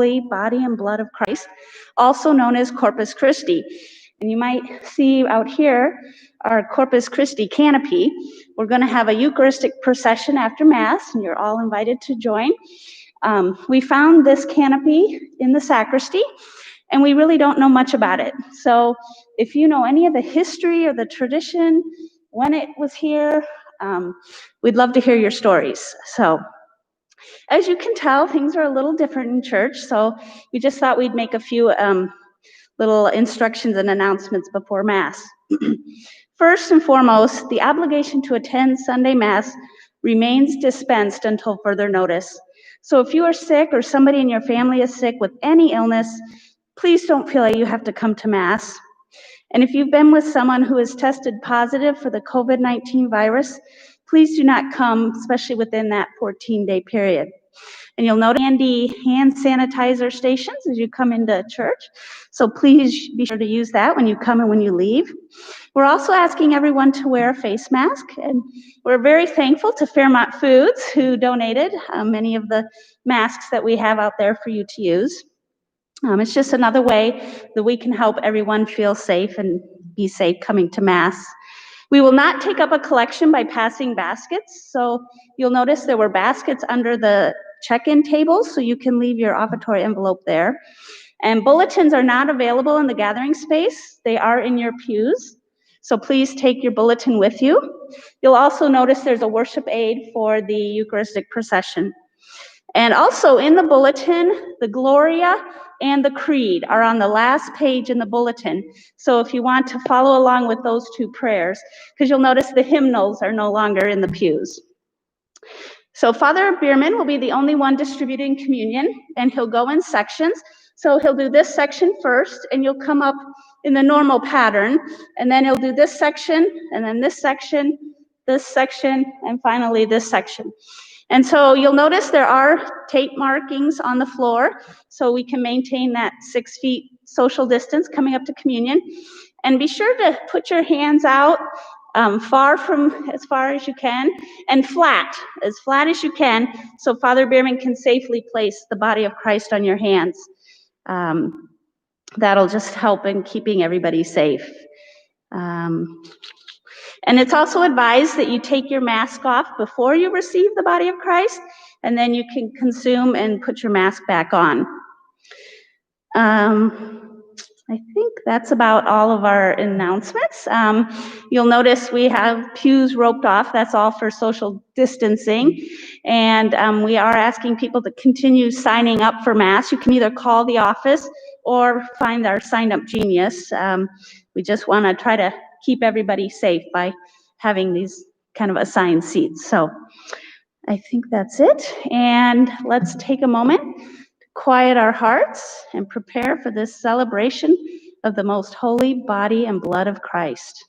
holy body and blood of Christ, also known as Corpus Christi. And you might see out here our Corpus Christi canopy. We're going to have a Eucharistic procession after Mass, and you're all invited to join. We found this canopy in the sacristy, and we really don't know much about it. So if you know any of the history or the tradition, when it was here, we'd love to hear your stories. So as you can tell, things are a little different in church, so we just thought we'd make a few little instructions and announcements before Mass. First and foremost, the obligation to attend Sunday Mass remains dispensed until further notice. So if you are sick or somebody in your family is sick with any illness, please don't feel like you have to come to Mass. And if you've been with someone who is tested positive for the COVID-19 virus, please do not come, especially within that 14-day period. And you'll notice handy hand sanitizer stations as you come into church. So please be sure to use that when you come and when you leave. We're also asking everyone to wear a face mask. And we're very thankful to Fairmont Foods, who donated many of the masks that we have out there for you to use. It's just another way that we can help everyone feel safe and be safe coming to Mass. We will not take up a collection by passing baskets. So you'll notice there were baskets under the check-in tables, so you can leave your offertory envelope there. And bulletins are not available in the gathering space. They are in your pews. So please take your bulletin with you. You'll also notice there's a worship aid for the Eucharistic procession. And also in the bulletin, the Gloria and the Creed are on the last page in the bulletin. So if you want to follow along with those two prayers, because you'll notice the hymnals are no longer in the pews. So Father Bierman will be the only one distributing communion, and he'll go in sections. So he'll do this section first, and you'll come up in the normal pattern, and then he'll do this section, and then this section, and finally this section. And so you'll notice there are tape markings on the floor, so we can maintain that 6 feet social distance coming up to communion. And be sure to put your hands out as far as you can, and as flat as you can, so Father Bierman can safely place the body of Christ on your hands. That'll just help in keeping everybody safe. And it's also advised that you take your mask off before you receive the body of Christ, and then you can consume and put your mask back on. I think that's about all of our announcements. You'll notice we have pews roped off. That's all for social distancing. And we are asking people to continue signing up for Mass. You can either call the office or find our Sign Up Genius. We just want to try to keep everybody safe by having these kind of assigned seats. So I think that's it. And let's take a moment to quiet our hearts and prepare for this celebration of the most holy body and blood of Christ.